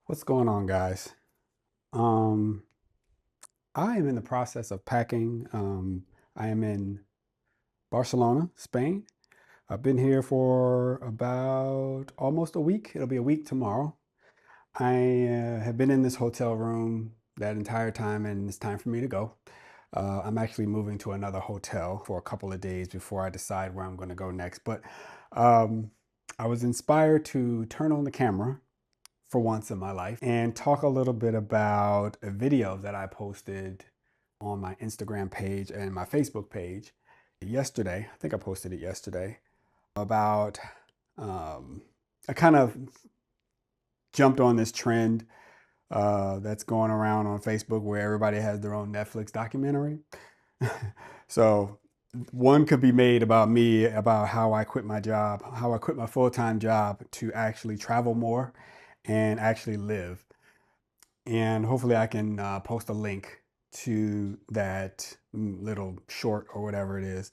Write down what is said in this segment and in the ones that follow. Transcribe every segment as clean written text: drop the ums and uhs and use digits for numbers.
What's going on, guys? Um, I am in the process of packing. I am in Barcelona, Spain. I've been here for about almost a week. It'll be a week tomorrow. I have been in this hotel room that entire time, and it's time for me to go. I'm actually moving to another hotel for a couple of days before I decide where I'm going to go next. But um, I was inspired to turn on the camera for once in my life and talk a little bit about a video that I posted on my Instagram page and my Facebook page yesterday. I think I posted it yesterday about um, I kind of jumped on this trend that's going around on Facebook where everybody has their own Netflix documentary. So one could be made about me, about how I quit my job, how I quit my full-time job to actually travel more and actually live. And hopefully I can post a link to that little short or whatever it is.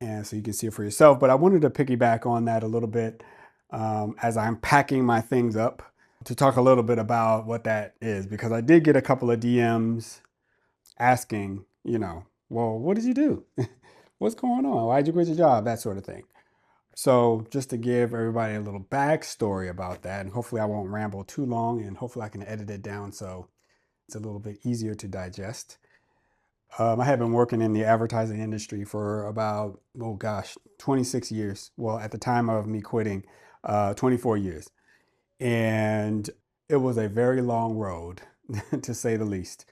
And so you can see it for yourself. But I wanted to piggyback on that a little bit as I'm packing my things up to talk a little bit about what that is, because I did get a couple of DMs asking, well, what did you do? What's going on? Why'd you quit your job? That sort of thing. So just to give everybody a little backstory about that, and hopefully I won't ramble too long, and hopefully I can edit it down so it's a little bit easier to digest. I have been working in the advertising industry for about, oh gosh, 26 years. Well, at the time of me quitting, 24 years. And it was a very long road, to say the least.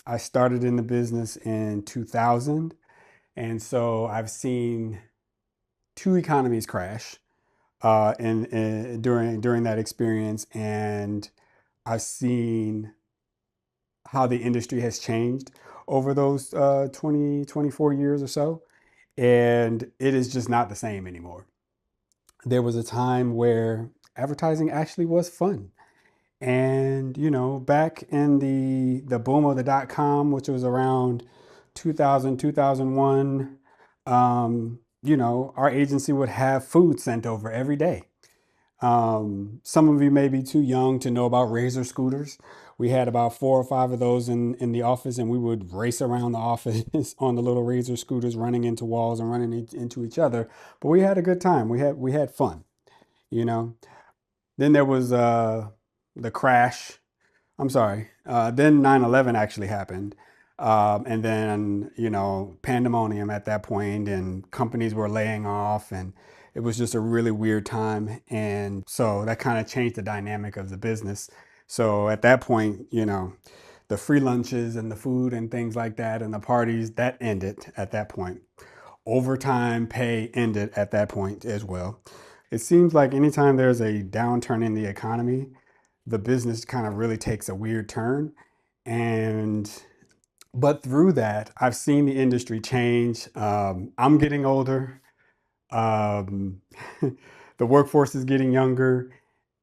I started in the business in 2000. And so I've seen two economies crash during that experience. And I've seen how the industry has changed over those 20, 24 years or so. And it is just not the same anymore. There was a time where advertising actually was fun. And, back in the boom of the dot com, which was around 2000, 2001, our agency would have food sent over every day. Some of you may be too young to know about Razor scooters. We had about four or five of those in the office, and we would race around the office on the little Razor scooters, running into walls and running into each other. But we had a good time. We had fun, you know. Then there was the crash. I'm sorry. Then 9/11 actually happened. And then, pandemonium at that point, and companies were laying off, and it was just a really weird time. And so that kind of changed the dynamic of the business. So at that point, the free lunches and the food and things like that and the parties, that ended at that point. Overtime pay ended at that point as well. It seems like anytime there's a downturn in the economy, the business kind of really takes a weird turn. And but through that, I've seen the industry change. I'm getting older. Um, the workforce is getting younger,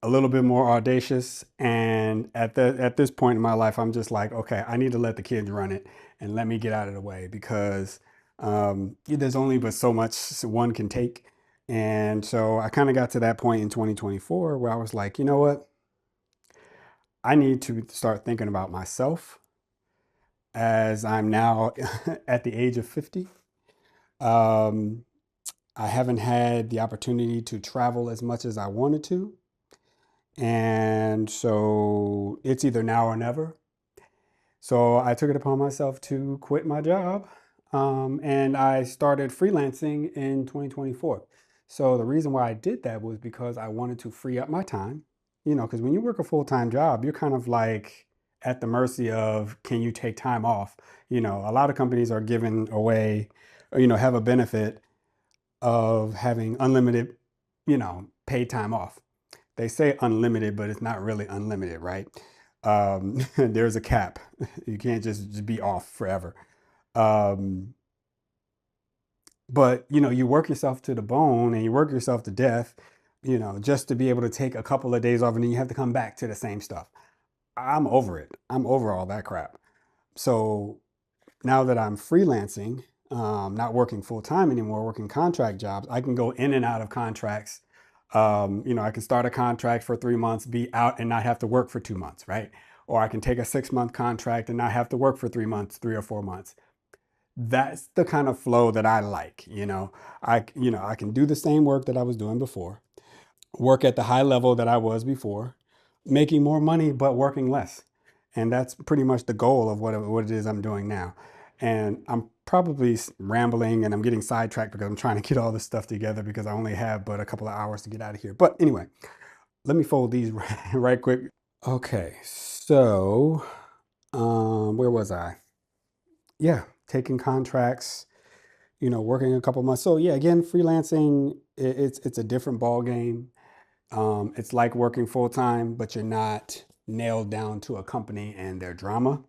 a little bit more audacious. And at this point in my life, I'm just like, okay, I need to let the kids run it and let me get out of the way, because there's only but so much one can take. And so I kind of got to that point in 2024 where I was like, you know what? I need to start thinking about myself as I'm now at the age of 50. Um, I haven't had the opportunity to travel as much as I wanted to. And so it's either now or never. So I took it upon myself to quit my job. And I started freelancing in 2024. So the reason why I did that was because I wanted to free up my time, because when you work a full-time job, you're kind of like at the mercy of, can you take time off? A lot of companies are giving away, or, have a benefit of having unlimited, paid time off. They say unlimited, but it's not really unlimited, right? There's a cap. You can't just be off forever. Um, but you work yourself to the bone and you work yourself to death, just to be able to take a couple of days off, and then you have to come back to the same stuff. I'm over it. I'm over all that crap. So now that I'm freelancing, not working full time anymore, working contract jobs, I can go in and out of contracts I can start a contract for 3 months, be out and not have to work for 2 months, right? Or I can take a 6 month contract and not have to work for 3 months, 3 or 4 months. That's the kind of flow that I like. I can do the same work that I was doing before, work at the high level that I was before, making more money but working less. And that's pretty much the goal of what it is I'm doing now. And I'm probably rambling and I'm getting sidetracked because I'm trying to get all this stuff together because I only have but a couple of hours to get out of here. But anyway, let me fold these right quick. Okay, so where was I? Yeah, taking contracts, working a couple months. So yeah, again, freelancing, it's a different ball game. It's like working full time, but you're not nailed down to a company and their drama.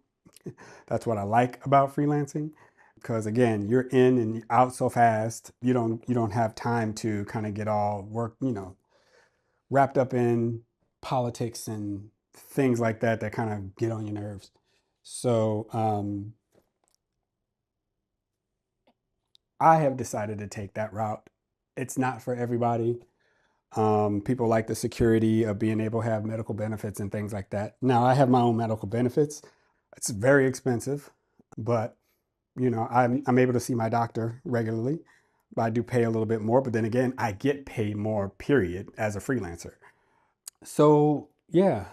That's what I like about freelancing, because again, you're in and out so fast. You don't have time to kind of get all work, wrapped up in politics and things like that that kind of get on your nerves. So I have decided to take that route. It's not for everybody. People like the security of being able to have medical benefits and things like that. Now, I have my own medical benefits. It's very expensive, but I'm able to see my doctor regularly. I do pay a little bit more, but then again, I get paid more, period, as a freelancer. So yeah,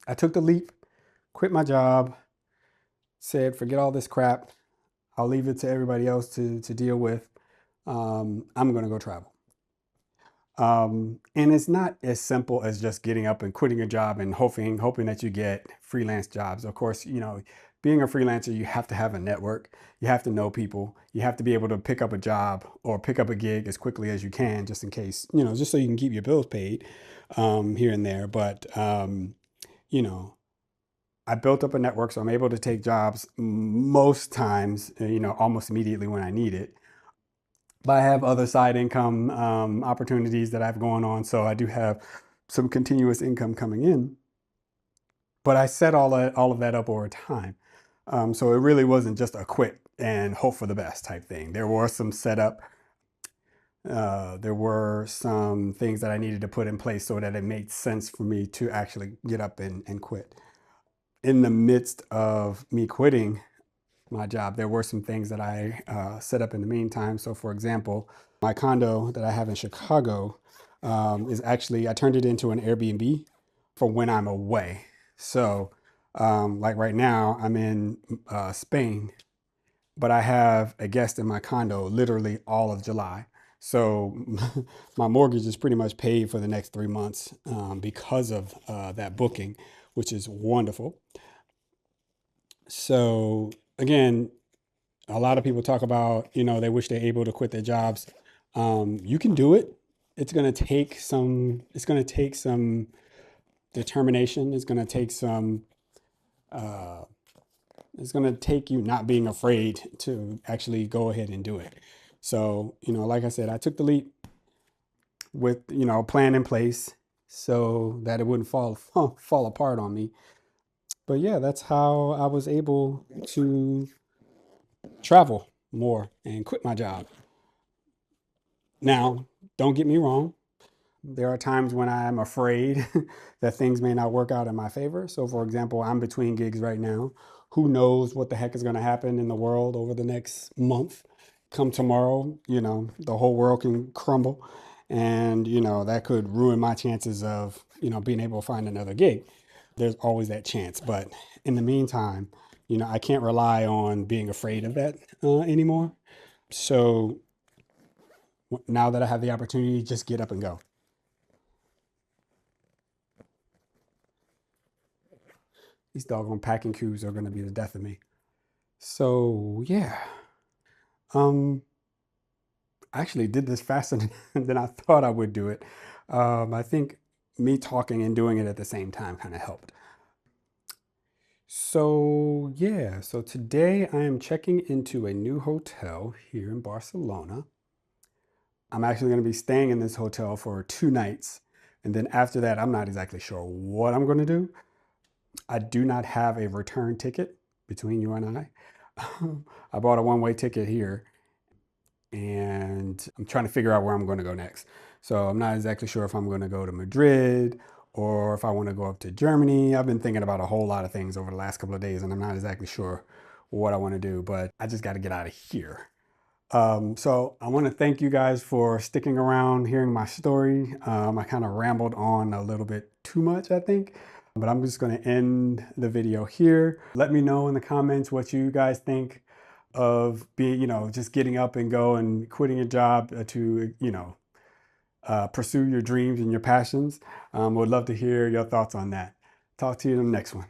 I took the leap, quit my job, said, forget all this crap. I'll leave it to everybody else to deal with. I'm going to go travel. And it's not as simple as just getting up and quitting a job and hoping that you get freelance jobs. Of course, being a freelancer, you have to have a network. You have to know people. You have to be able to pick up a job or pick up a gig as quickly as you can, just in case, just so you can keep your bills paid here and there. But, you know, I built up a network, so I'm able to take jobs most times, almost immediately when I need it. But I have other side income opportunities that I have going on, so I do have some continuous income coming in. But I set all of that up over time, so it really wasn't just a quit and hope for the best type thing. There were some setup. There were some things that I needed to put in place so that it made sense for me to actually get up and quit. In the midst of me quitting my job, there were some things that I set up in the meantime. So, for example, my condo that I have in Chicago is actually, I turned it into an Airbnb for when I'm away. So, like right now, I'm in Spain, but I have a guest in my condo literally all of July. So, my mortgage is pretty much paid for the next 3 months because of that booking, which is wonderful. So, again, a lot of people talk about, they wish they're able to quit their jobs. You can do it. It's going to take some determination. Uh, it's going to take you not being afraid to actually go ahead and do it. So, like I said, I took the leap with, a plan in place so that it wouldn't fall apart on me. But yeah, that's how I was able to travel more and quit my job. Now, don't get me wrong. There are times when I am afraid that things may not work out in my favor. So, for example, I'm between gigs right now. Who knows what the heck is going to happen in the world over the next month? Come tomorrow, the whole world can crumble. And, that could ruin my chances of, being able to find another gig. There's always that chance. But in the meantime, I can't rely on being afraid of that anymore. So now that I have the opportunity, just get up and go. These doggone packing queues are going to be the death of me. So yeah, um, I actually did this faster than I thought I would do it. I think me talking and doing it at the same time kind of helped. So yeah, so today I am checking into a new hotel here in Barcelona. I'm actually going to be staying in this hotel for 2 nights. And then after that, I'm not exactly sure what I'm going to do. I do not have a return ticket between you and I. I bought a one-way ticket here and I'm trying to figure out where I'm going to go next. So I'm not exactly sure if I'm going to go to Madrid or if I want to go up to Germany. I've been thinking about a whole lot of things over the last couple of days, and I'm not exactly sure what I want to do, but I just got to get out of here. So I want to thank you guys for sticking around, hearing my story. I kind of rambled on a little bit too much, I think, but I'm just going to end the video here. Let me know in the comments what you guys think of being, just getting up and go and quitting a job to, pursue your dreams and your passions. Would love to hear your thoughts on that. Talk to you in the next one.